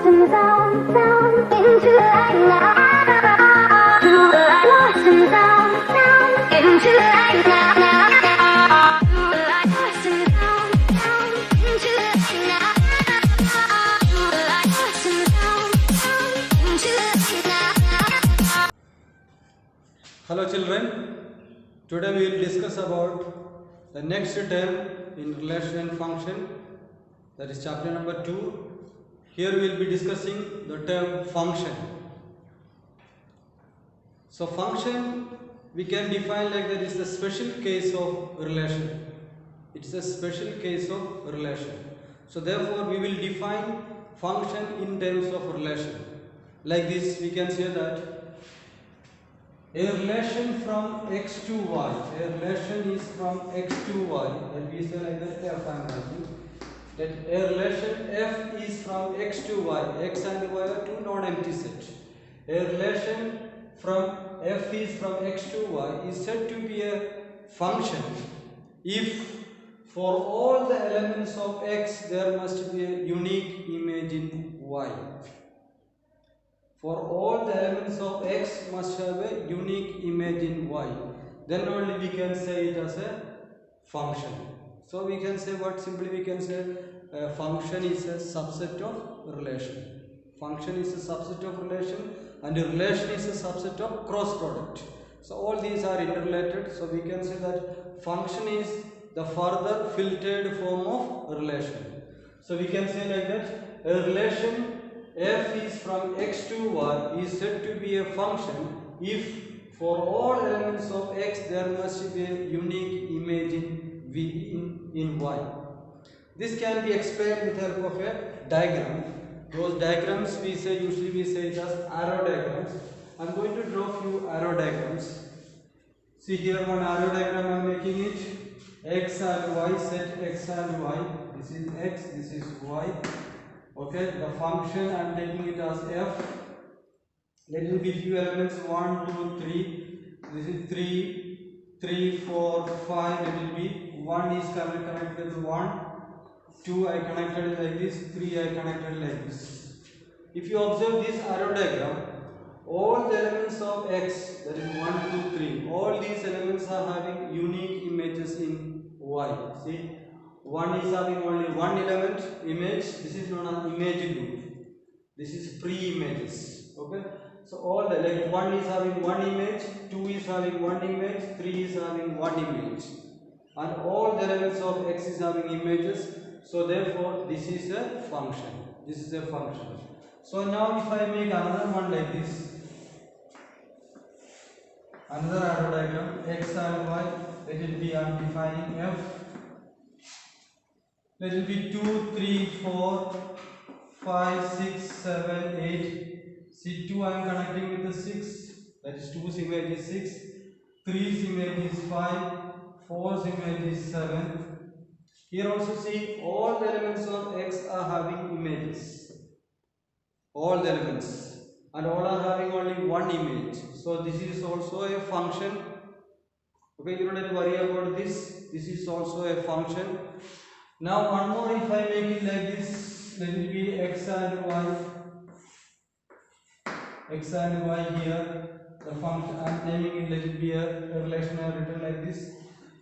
lost and down into the light now. Lost and down into the light now. Lost and down into the light now. Lost and down into the light now. Hello children, today we will discuss about the next term in relation and function, that is chapter number 2. Here we will be discussing the term function. So function we can define like that is the special case of relation. It's a special case of relation. So therefore we will define function in terms of relation. Like this we can say that a relation from x to y, a relation is from x to y, and we say like that f I am writing, that a relation f is from x to y, x and y are two non-empty sets. A relation from f is from x to y is said to be a function if for all the elements of x there must be a unique image in y. For all the elements of x must have a unique image in y. Then only we can say it as a function. So we can say what simply we can say a function is a subset of relation. Function is a subset of relation and a relation is a subset of cross product. So all these are interrelated. So we can say that function is the further filtered form of relation. So we can say like that a relation f is from x to y is said to be a function if for all elements of x there must be a unique image in y. This can be explained with the help of a diagram. Those diagrams we say usually we say it as arrow diagrams. I am going to draw few arrow diagrams. See here one arrow diagram I am making it. X and y, set x and y. This is x, this is y. Okay, the function I am taking it as f. Let it be few elements 1, 2, 3. This is 3, 4, 5. Let it be 1 is connected with 1. 2 I connected it like this. 3 I connected like this. If you observe this arrow diagram, all the elements of x, that is 1, 2, 3, all these elements are having unique images in y. See, 1 is having only one element image. This is known as image group. This is pre-images. Okay. So all the like 1 is having one image, 2 is having one image, 3 is having one image, and all the elements of x is having images. So therefore this is a function. This is a function. So now if I make another one like this, another arrow diagram, x and y, let it be I am defining f. Let it be 2, 3, 4, 5, 6, 7, 8. See 2 I am connecting with the 6. That is 2's image is 6. 3's image is 5. 4's image is 7. Here also see all the elements of x are having images. All the elements. And all are having only one image. So this is also a function. Okay, you don't have to worry about this. This is also a function. Now one more, if I make it like this, let it be x and y. X and y here. The function I am naming it, let it be a relation I have written like this.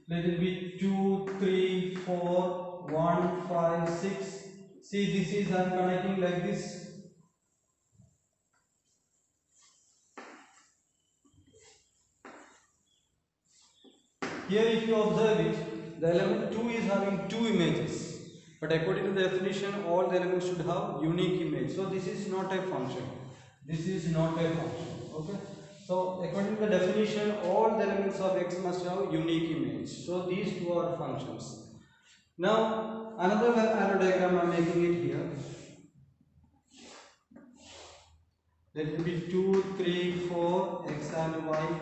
Let it be 2, 3, 4, 1, 5, 6. See, this is I am connecting like this. Here if you observe it, the element 2 is having two images. But according to the definition, all the elements should have unique image. So this is not a function. This is not a function. Okay. So according to the definition, all the elements of x must have unique image. So these two are functions. Now another arrow diagram I am making it here. Let it be 2, 3, 4, x and y.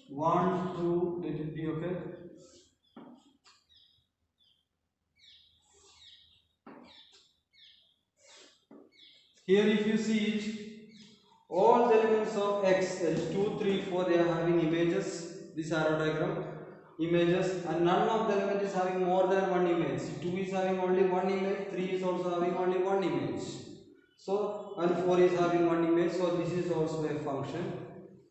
1, 2, let it be okay. Here if you see it, all the elements of x, that is 2, 3, 4, they are having images, this arrow diagram. images, and none of the element is having more than one image. 2 is having only one image, 3 is also having only one image. So, and 4 is having one image, so this is also a function.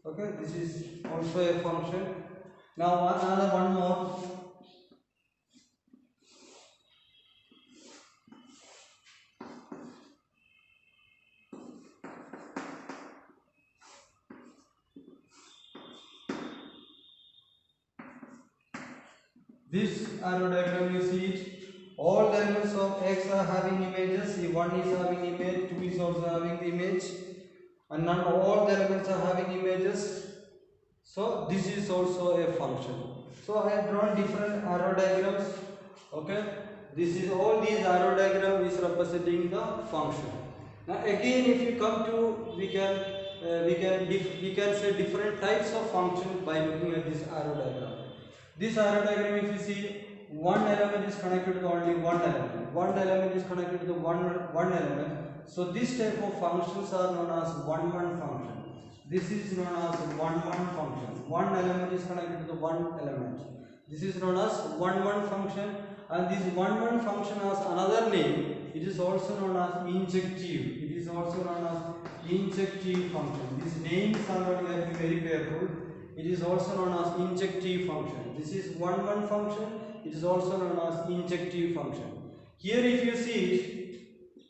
Okay, this is also a function. Now another one more. This arrow diagram, you see it, all the elements of X are having images. See, 1 is having image, 2 is also having the image, and none all the elements are having images. So this is also a function. So I have drawn different arrow diagrams. Okay, this is all these arrow diagram is representing the function. Now again, if you come to, we can say different types of function by looking at this arrow diagram. This arrow diagram, if you see, one element is connected to only one element. One element is connected to one element. So this type of functions are known as one-one function. This is known as one-one function. One element is connected to one element. This is known as one-one function, and this one-one function has another name. It is also known as injective. It is also known as injective function. These names are not, you have to be very careful. It is also known as injective function. This is one-one function. It is also known as injective function. Here, if you see it,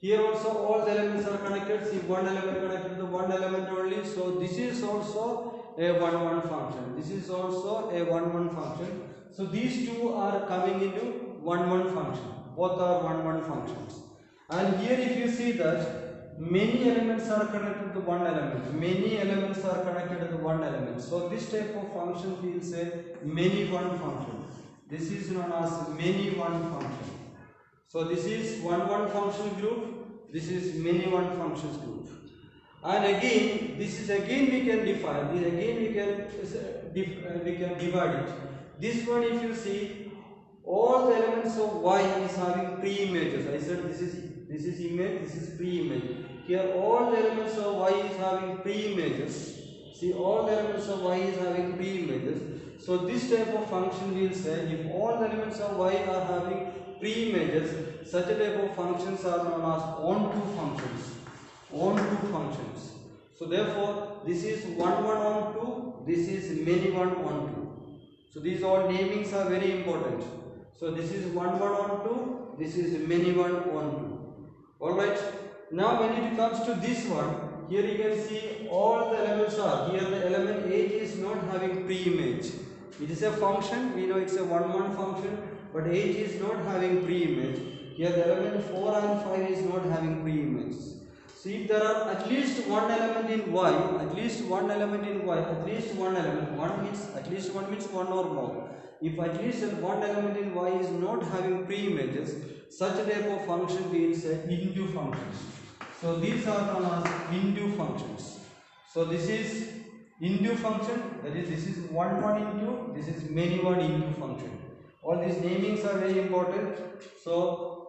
here also all the elements are connected. See, one element connected to one element only. So this is also a one-one function. This is also a one-one function. So these two are coming into one-one function. Both are one-one functions. And here, if you see that many elements are connected to one element. Many elements are connected to one element. So this type of function we will say many-one function. This is known as many-one function. So this is one-one function group. This is many-one functions group. And again, this is again we can define. This again we can divide it. This one, if you see, all the elements of Y is having pre-images. I said this is image, this is pre-image. Here all the elements of Y is having pre-images. See, all the elements of Y is having pre-images. So this type of function we will say, if all the elements of Y are having pre-images, such a type of functions are known as onto functions. Onto functions. So therefore, this is one-one onto, this is many-one onto. So these all namings are very important. So this is one-one onto, this is many-one onto. Alright. Now when it comes to this one, here you can see all the elements are, here the element 8 is not having pre-image. It is a function, we know it's a one-one function, but 8 is not having pre-image. Here the element 4 and 5 is not having pre-images. So if there are at least one element in Y, at least one element in Y, at least one element, one means, at least one means one or more. If at least one element in Y is not having pre-images, such a type of function we will say into functions. So these are known as into functions. So this is into function, that is this is one-one into, this is many-one into function. All these namings are very important. So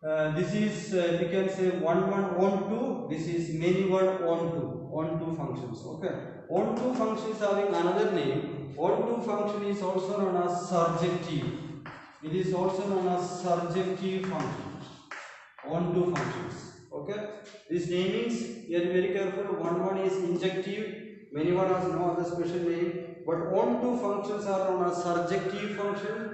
this is we can say one-one onto, this is many-one onto functions. Okay, onto function is having another name. Onto function is also known as surjective. It is also known as surjective functions. Onto functions. Okay, these namings, you are very careful. One is injective, many-one has no other special name, but onto functions are known as surjective function.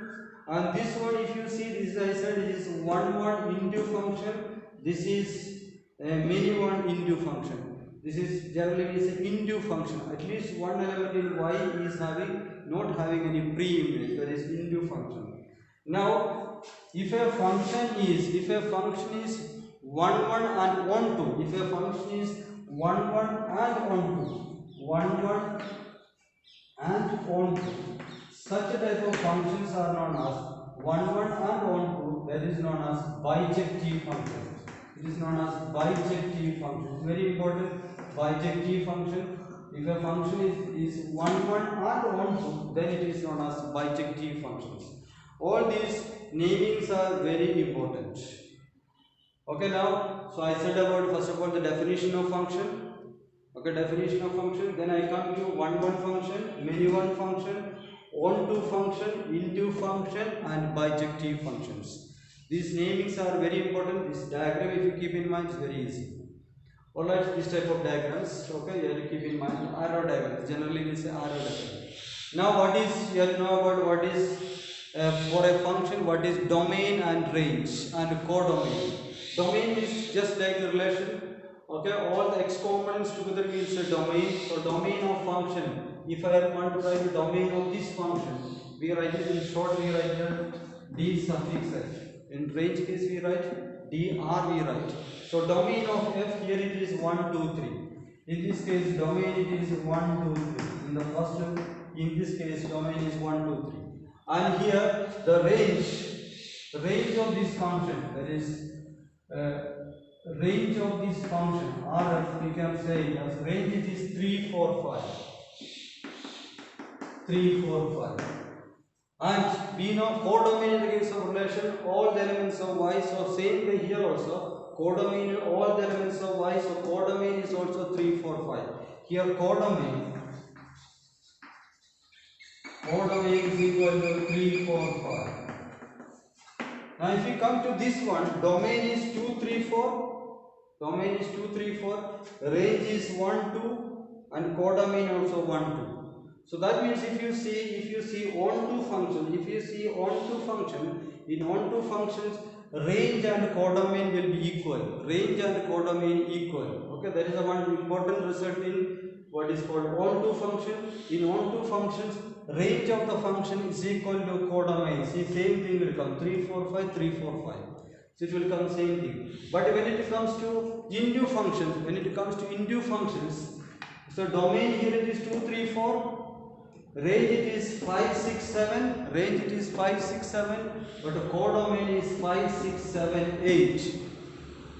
And this one, if you see, this I said it is one-one into function. This is a many-one into function. This is generally we say into function. At least one element in Y is not having any pre-image. That is into function. Now, if a function is one-one and onto, if a function is one-one and one-one and onto, such a type of functions are known as one-one and onto, that is known as bijective function. It is known as bijective function. It's very important, bijective function. If a function is one-one and onto, then it is known as bijective functions. All these namings are very important. Okay, now, so I said about first of all the definition of function. Okay, definition of function. Then I come to one-one function, many-one function, onto function, into function, and bijective functions. These namings are very important. This diagram, if you keep in mind, is very easy. Alright, this type of diagrams, okay, you have to keep in mind. Arrow diagram, generally we say arrow diagram. Now what is, you have to know about what is for a function, what is domain and range and codomain. Domain is just like the relation, okay, all the x components together means a domain. So domain of function, if I want to write the domain of this function, we write it in short, we write the d suffix f. In range case we write dr, we write. So domain of f, here it is 1, 2, 3. In this case domain it is 1, 2, 3. In the first one, in this case domain is 1, 2, 3. And here the range of this function, that is range of this function, or we can say as range it is 3, 4, 5. 3, 4, 5. And we know codomain in the case of relation, all the elements of y, so same way here also, codomain all the elements of y, so codomain is also 3, 4, 5. Here codomain is equal to 3, 4, 5. Now if you come to this one, domain is 2, 3, 4, domain is 2, 3, 4, range is 1, 2, and codomain also 1, 2. So that means if you see onto function, in onto functions, range and codomain will be equal. Range and codomain equal. Okay, that is the one important result in what is called onto function. In onto functions, range of the function is equal to codomain. See, same thing will come 3, 4, 5, 3, 4, 5. So it will come same thing. But when it comes to into functions, so domain here it is 2, 3, 4. Range it is 5, 6, 7. Range it is 5, 6, 7. But the codomain is 5, 6, 7, 8.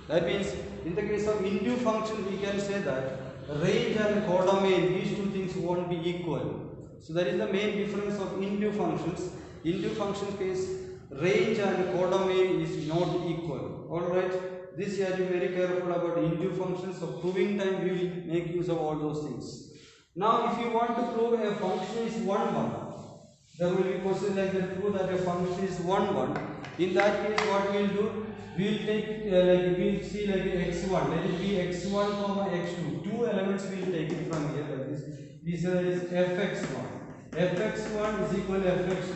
That means in the case of into function, we can say that range and codomain, these two things won't be equal. So that is the main difference of into functions. Into function case, range and codomain is not equal. Alright, this you have to be very careful about into functions. So proving time we will make use of all those things. Now if you want to prove a function is 1, 1, there will be question like that, prove that a function is 1, 1. In that case what we will do, we will take we will see like x1, let it be x1 comma x2. Two elements we will take it from here like this. This is fx1. fx1 is equal to fx2.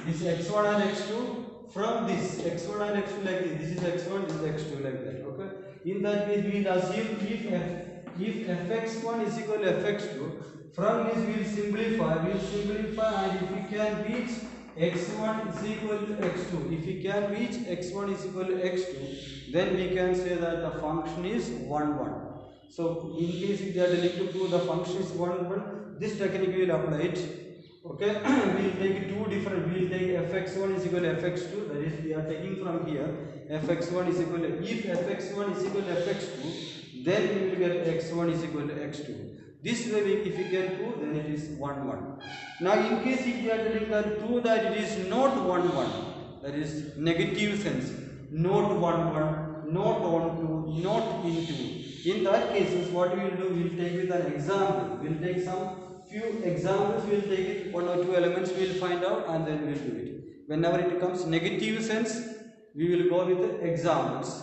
This x1 and x2, from this x1 and x2 like this. This is x1, this is x2 like that. Okay. In that case we will assume if fx1 is equal to fx2, from this we will simplify, and if we can reach x1 is equal to x2, if we can reach x1 is equal to x2, then we can say that the function is 1, 1. So in case if they are telling to prove the function is 1, 1, this technique we will apply it. Okay, we will take two different, we will take fx1 is equal to fx2, that is we are taking from here fx1 is equal to, if fx1 is equal to fx2, then we will get x1 is equal to x2. This way if we can prove, then it is 1, 1. Now in case if we are telling that prove that it is not 1, 1, that is negative sense, not 1, 1, not onto, not into. In that cases what we will do, we will take with an example. We will take some few examples, we will take it, 1 or 2 elements we will find out, and then we will do it. Whenever it comes negative sense, we will go with the examples.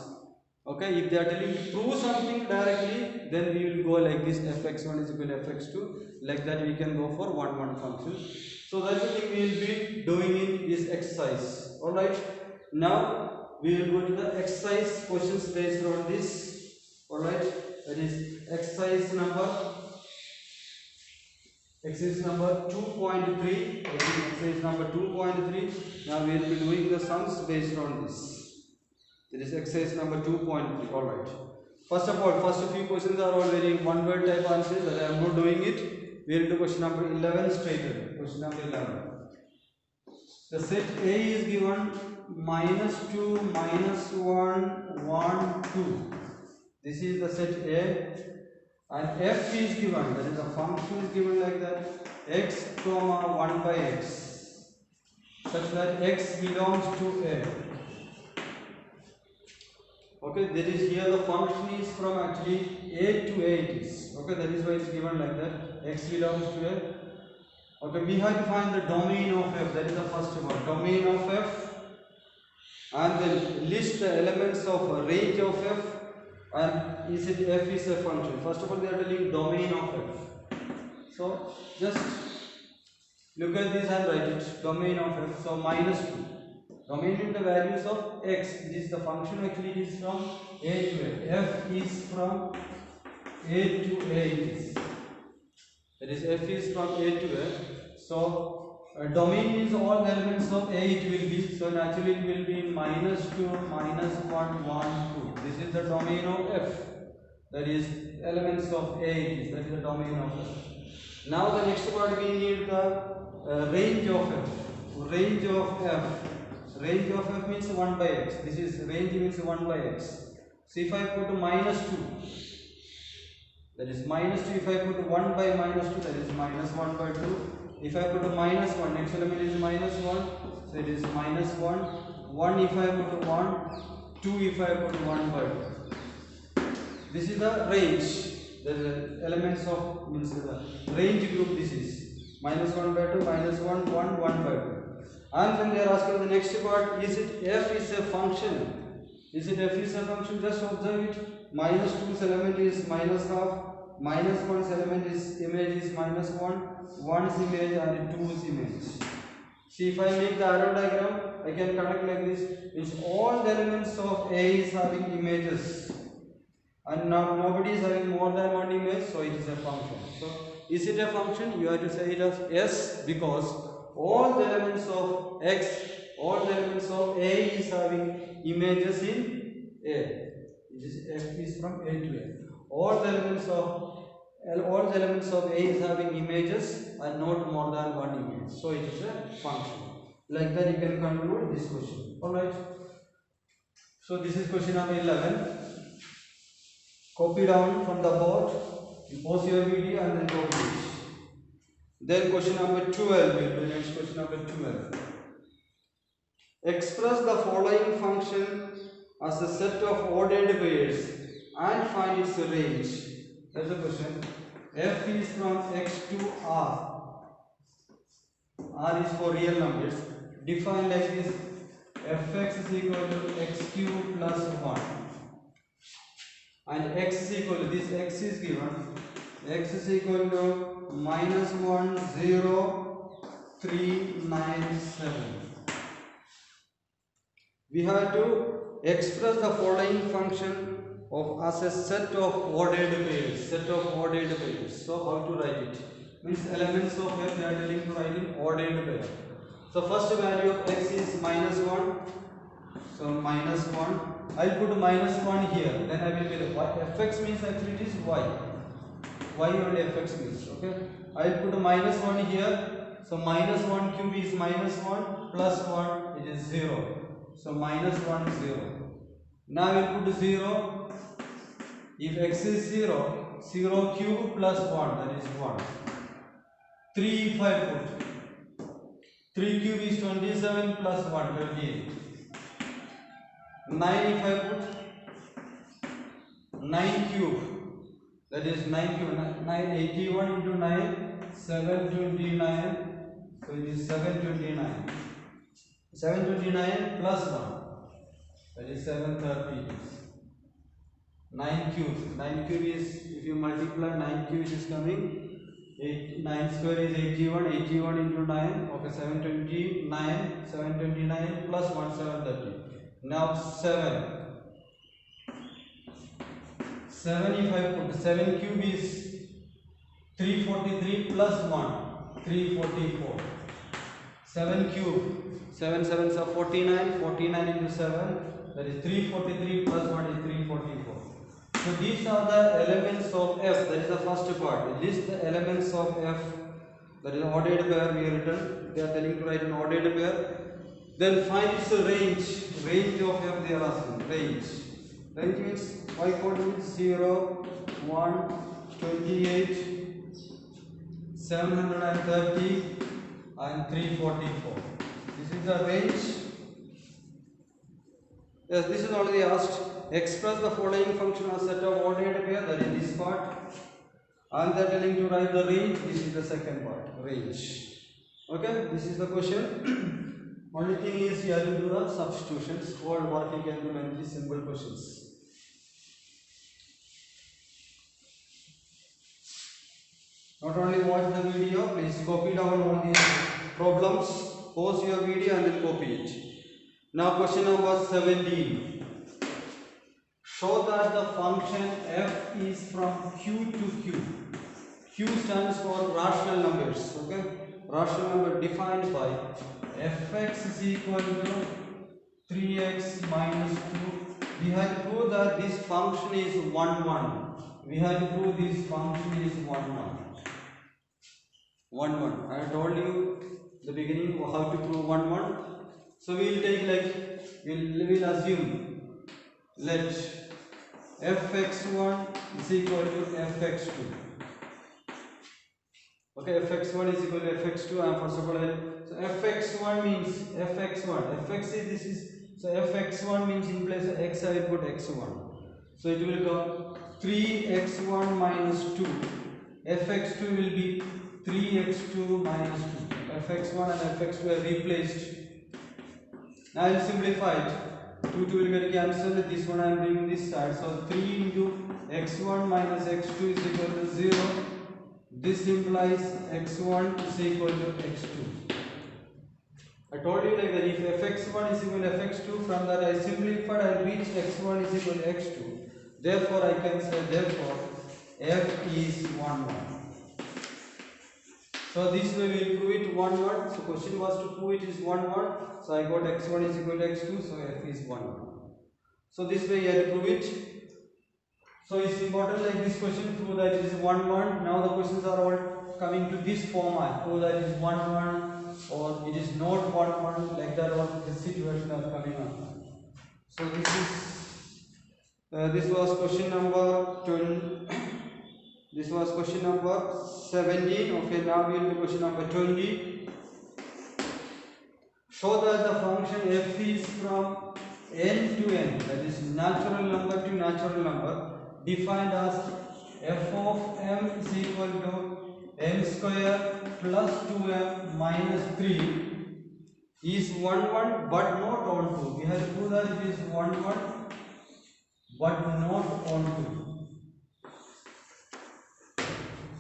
Okay, if they are telling to prove something directly, then we will go like this, fx1 is equal to fx2, like that we can go for 1, 1 function. So that's the thing we will be doing in this exercise. Alright, now we will go to the exercise questions based on this. Alright, that is exercise number 2.3. Exercise number 2.3. Now we will be doing the sums based on this. That is exercise number 2.3. Alright. First of all, first few questions are all very one word type answers, that I am not doing it. We will do question number 11 straight away. Question number 11. The set A is given -2, -1, 1, 2. This is the set A. And f is given, that is the function is given like that, x comma 1 by x, such that x belongs to A. Okay, that is here the function is from actually A to A it is. Okay, that is why it is given like that, x belongs to A. Okay, we have to find the domain of f. That is the first one. Domain of f, and then list the elements of a range of f, and is it f is a function. First of all, we are telling domain of f. So just look at this and write it. Domain of f. So -2. Domain in the values of x. This is the function. Actually, it is from a to a. F is from a to a. It is. That is, f is from a to a. So domain means all the elements of a it will be. So naturally it will be -2, -1, 1, 2. This is the domain of f. That is elements of a it is. That is the domain of f. Now the next part we need the range of f. Range of f. Range of f means 1 by x. This is range means 1 by x. So if I put -2, that is -2. If I put 1 by -2, that is -1 by 2. If I put -1, next element is -1, so it is -1. 1 if I put 1, 2 if I put 1 by 2. This is the range. The elements of means the range group. This is -1 by 2, -1, 1, 1 by 2. And then they are asking the next part, is it f is a function? Is it f is a function? Just observe it. -2's element is -half, -1's element is image is -1, 1's image and 2's image. See, if I make the arrow diagram, I can connect like this. It's all the elements of A is having images, and now nobody is having more than one image, so it is a function. So, is it a function? You have to say it as yes, because all the elements of x, all the elements of A is having images in A. This f is from A to A. All the elements of A is having images and not more than one image. So it is a function. Like that you can conclude this question. Alright. So this is question number 11. Copy down from the board. You pause your video and then copy it. Then question number 12. We'll do next question number 12. Express the following function as a set of ordered pairs and find its range. That's the question. F is from x to r. R is for real numbers. Define like this. Fx is equal to x cube plus 1. And x is equal to this. X is given. X is equal to -1, 0, 3, 9, 7. We have to express the following function as a set of ordered pairs. Set of ordered pairs. So how to write it? Means elements of f we are telling to write in ordered pair. So first value of x is -1. So -1. I'll put -1 here. Then I will get y. Fx means actually it is y. Y only fx means. Okay. I'll put -1 here. So -1 cube is -1 plus 1 it is 0. So -1 0. Now I will put 0. If x is 0, 0 cube plus 1 that is 1. 3 if I put 3 cube is 27 plus 1 28. 9 if I put 9 cube that is 9 cube 981 into 9 729. So it is 729. 729 plus 1 that is 730. 9 cube. 9 cube is, if you multiply 9 cube is coming 9 square is 81. 81 into 9. Okay, 729. 729 plus 1 730. Now 7. 7 if I put 7 cube is 343 plus 1 344. 7 cube 7 sevens are 49. 49 into 7 that is 343 plus 1 is 344. So these are the elements of f. That is the first part. List the elements of f. That is ordered pair we have written. They are telling to write an ordered pair. Then find its range. Range of f they are asking. Range. Range means y coordinates 0, 1, 28, 730 and 344. This is the range. Yes, this is already asked. Express the following function as set of ordered pair, that is this part. And they are telling to write the range. This is the second part, range. Okay, this is the question. Only thing is you have to do the substitutions. All work you can do in these simple questions. Not only watch the video, please copy down all these problems, pause your video and then copy it. Now question number 17. Show that the function f is from q to q. Q stands for rational numbers, okay? Rational number defined by fx is equal to 3x minus 2. We have to prove that this function is 1, 1. We have to prove this function is 1, 1. 1, 1. I told you the beginning how to prove 1, 1. So we will take like, we'll assume, let fx1 is equal to fx2. Okay, fx1 is equal to fx2. I am first of all, so fx1 means fx1. Fx is this is, so fx1 means in place of x I will put x1. So it will come 3x1 minus 2. fx2 will be 3x2 minus 2. fx1 and fx2 are replaced. Now I will simplify it. 2 will get cancelled. This one I am bringing this side. So 3 into x1 minus x2 is equal to 0. This implies x1 is equal to x2. I told you like that if fx1 is equal to fx2, from that I simplified and reach x1 is equal to x2. Therefore I can say therefore f is 1, 1. So this way we will prove it 1, 1. So question was to prove it is 1, 1. So I got x1 is equal to x2. So f is 1, 1. So this way you have to prove it. So it's important like this question, prove that it is 1, 1. Now the questions are all coming to this format. Prove that it is 1, 1 or it is not 1, 1. Like that all this situation are coming up. So this was question number 20. This was question number 17. Okay, now we will do question number 20. Show that the function f is from n to n, that is natural number to natural number, defined as f of m is equal to n square plus 2m minus 3 is 1, 1 but not on 2. We have to prove that it is 1, 1 but not on 2.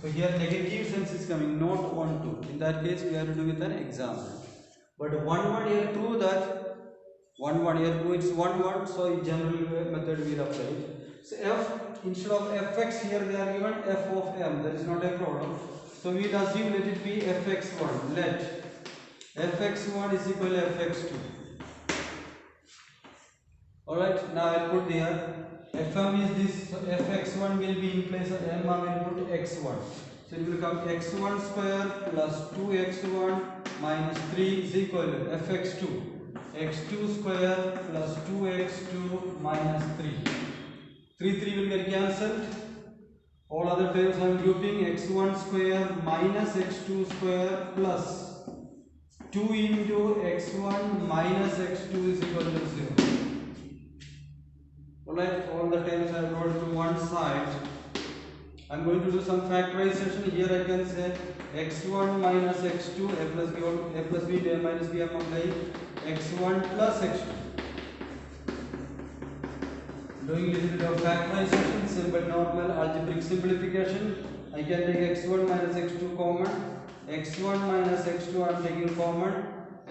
So here negative sense is coming, not on 2. In that case we have to do with an example. But 1, 1 here prove that 1, 1 here prove it's 1, 1. So in general method we will apply it. So f instead of fx here they are given f of m. That is not a problem. So we will assume let it be fx1. Let fx1 is equal to fx2. Alright, now I will put here fm is this, so fx1 will be in place of m, I will put x1. So it will come x1 square plus 2x1 minus 3 is equal to fx2. x2 square plus 2x2 minus 3. 3 will get cancelled. All other terms I am grouping. X1 square minus x2 square plus 2 into x1 minus x2 is equal to 0. Alright, all the terms I have brought to one side. I am going to do some factorization. Here I can say x1 minus x2, a plus b, a minus b, I am applying x1 plus x2. Doing little bit of factorization, simple normal algebraic simplification. I can take x1 minus x2 common, x1 minus x2 I am taking common,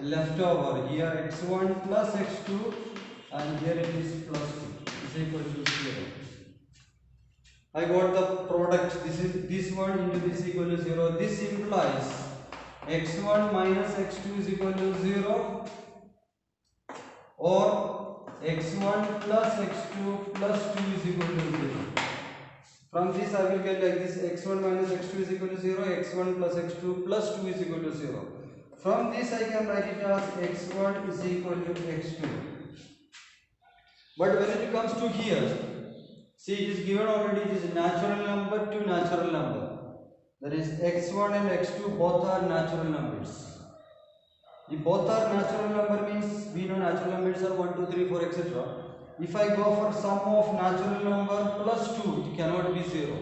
left over here x1 plus x2 and here it is plus 2 is equal to 0. I got the product, this is this one into this equal to 0. This implies x1 minus x2 is equal to 0 or x1 plus x2 plus 2 is equal to 0. From this I will get like this, x1 minus x2 is equal to 0, x1 plus x2 plus 2 is equal to 0. From this I can write it as x1 is equal to x2. But when it comes to here, see it is given already, it is natural number to natural number. That is x1 and x2 both are natural numbers. If both are natural number means we know natural numbers are 1, 2, 3, 4 etc. If I go for sum of natural number plus 2, it cannot be 0.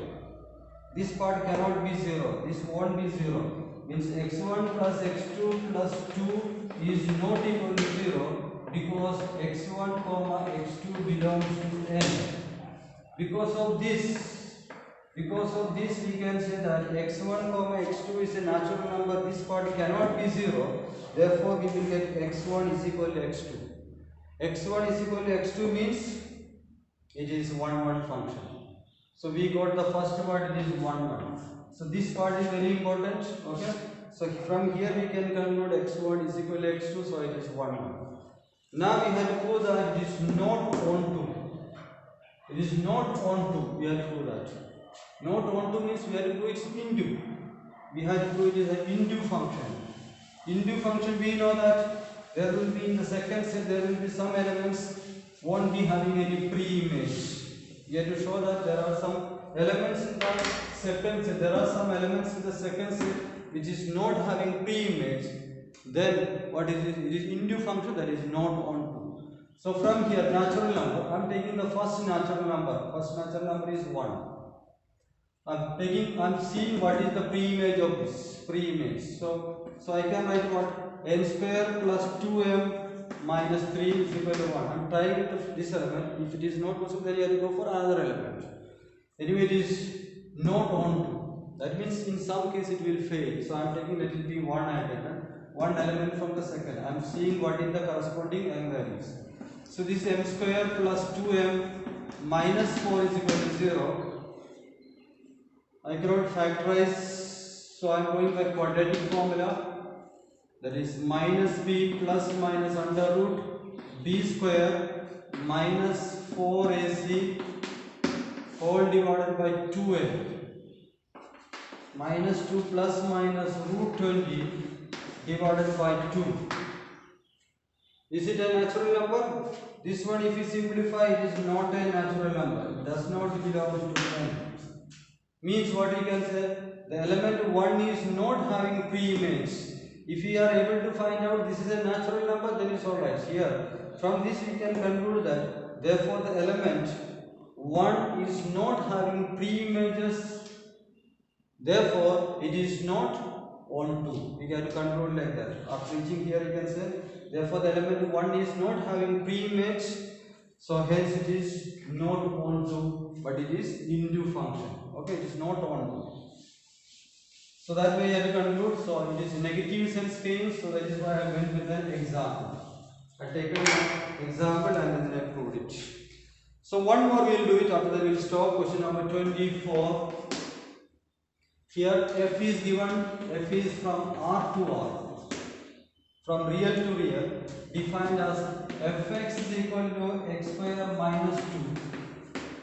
This part cannot be 0. This won't be 0. means x1 plus x2 plus 2 is not equal to 0 because x1 comma x2 belongs to n. Because of this we can say that x1 comma x2 is a natural number. This part cannot be 0. Therefore we will get x1 is equal to x2. x1 is equal to x2 means it is 1 1 function. So we got the first part, it is 1 1. So this part is very important. Okay. So from here we can conclude x1 is equal to x2. So it is 1 1. Now we have to prove that it is not onto. It is not onto. We have to prove that. Not onto means we have to prove it's into. We have to prove it is an into function. Into function we know that there will be in the second set there will be some elements won't be having any pre-image. We have to show that there are some elements in the second set. There are some elements in the second set which is not having pre-image. Then what is it? It is into function, that is not onto. So from here natural number. I am taking the first natural number. First natural number is 1. I am seeing what is the pre-image of this pre-image. So I can write what? n square plus 2m minus 3 is equal to 1. I am trying with this element. If it is not possible, then you have to go for another element. Anyway, it is not onto. That means in some case it will fail. So I am taking let it be one element from the second. I am seeing what is the corresponding m values. So this m square plus 2m minus 4 is equal to 0. I cannot factorize, so I am going by quadratic formula. That is minus b plus minus under root b square minus 4ac whole divided by 2m minus 2 plus minus root 20 divided by 2. Is it a natural number? This one if you simplify it is not a natural number. It does not belong to n. Means what we can say? The element 1 is not having pre-image. If we are able to find out this is a natural number, then it's alright. Here, from this we can conclude that therefore the element 1 is not having pre-images, therefore it is not onto. We can conclude like that. After reaching here you can say therefore the element 1 is not having pre-image, so hence it is not onto, but it is into function. Okay, it is not onto. So that way I have to conclude. So it is negative sense case. So that is why I went with an example. I taken an example and then I proved it. So one more we will do it. After that we will stop. Question number 24. Here f is given. F is from R to R, from real to real, defined as fx is equal to x square minus 2.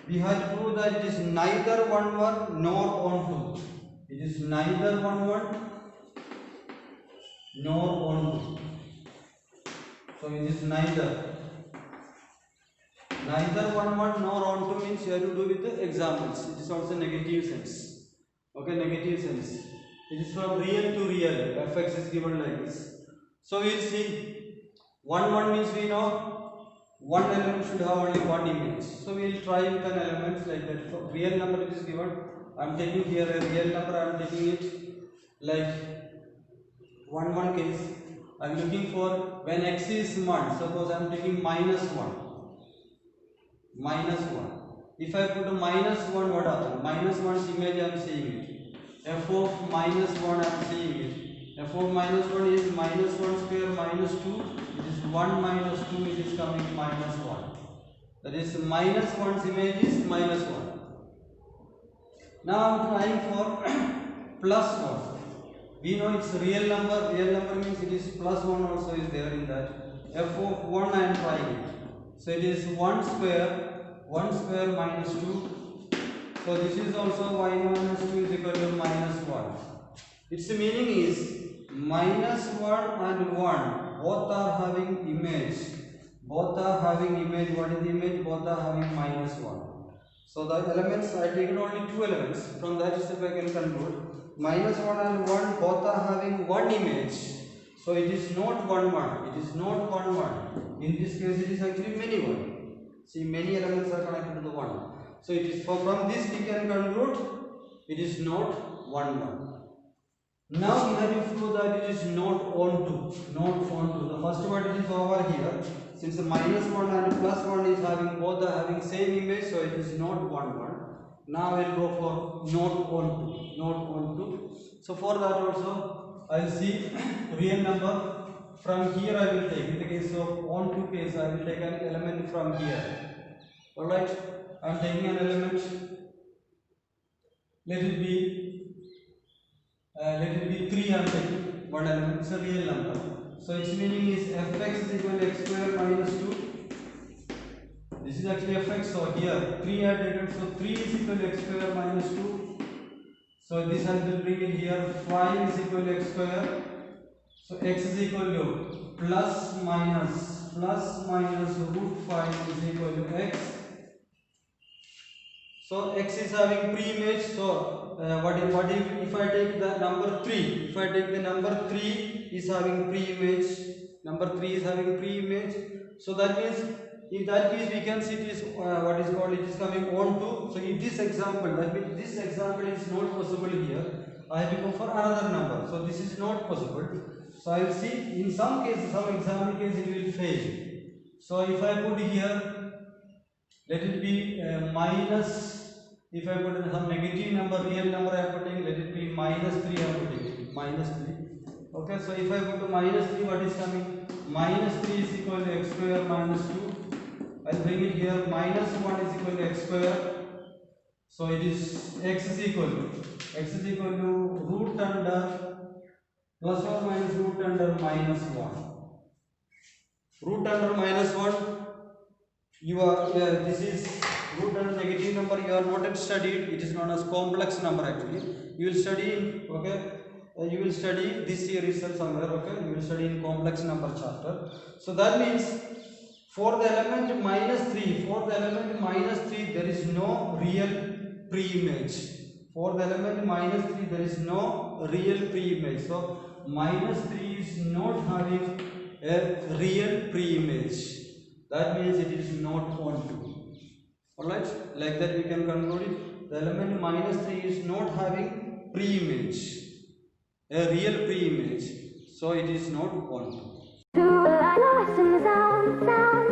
We have to prove that it is neither 1 1 nor onto. It is neither 1 1 nor onto. So it is neither 1 1 nor onto means you have to do with the examples. It is also negative sense. Okay, negative sense. It is from real to real. Fx is given like this. So we will see 1 1 means we know one element should have only one image. So we will try with an element like that. For real number it is given. I am taking here a real number. I am taking it like 1 1 case. I am looking for when x is 1. Suppose I am taking minus 1. Minus 1. If I put a minus 1, what happens? Minus 1's image I am seeing it. F of minus 1 I am seeing it. F of minus 1 is minus 1 square minus 2. It is 1 minus 2. It is coming minus 1. That is minus 1's image is minus 1. Now I am trying for plus 1. We know it's real number. Real number means it is plus 1 also is there in that. F of 1 I am trying it. So it is 1 square minus 2. So this is also y minus 2 is equal to minus 1. Its meaning is minus 1 and 1 both are having image. Both are having image. What is the image? Both are having minus 1. So the elements, I taken only two elements. From that step I can conclude. Minus 1 and 1 both are having one image. So it is not 1 1. It is not 1 1. In this case it is actually many 1. See, many elements are connected to the 1. So it is from this we can conclude it is not 1 1. Now we have to prove that it is not onto. The first one is over here. Since the -1 and +1 is having both are having same image, so it is not 1 1. Now we'll go for not onto. So for that also I'll see real number from here. I will take in the case of onto case I will take an element from here. Alright, I'm taking an element. Let it be 3. I'm taking one element. It's a real number. So its meaning is fx is equal to x square minus 2. This is actually fx. So here 3 I taken. So 3 is equal to x square minus 2. So this I will bring it here. 5 is equal to x square. So x is equal to plus minus root 5 is equal to x. So x is having pre-image. So what if I take the number 3? If I take the number 3 is having pre-image. Number 3 is having pre-image. So that means in that case we can see it is what is called, it is coming on to. So in this example, that means this example is not possible here. I have to go for another number. So this is not possible. So I will see in some cases, some example case it will fail. So if I put here, let it be minus. If I put some negative number, real number I am putting, let it be -3 I am putting, -3. Okay, so if I put to -3, what is coming? -3 is equal to x square minus 2. I'll bring it here, -1 is equal to x square. So it is x is equal to root under plus or minus root under -1. Root under -1. You are this is root under negative number. You are not yet studied. It is known as complex number actually. You will study in, okay. You will study this year itself somewhere. Okay. You will study in complex number chapter. So that means for the element -3, there is no real pre-image. For the element -3, there is no real pre-image. So -3 is not having a real pre-image. That means it is not onto. Alright, like that we can conclude it. The element -3 is not having pre-image, a real pre-image. So it is not onto. Lost in the sound.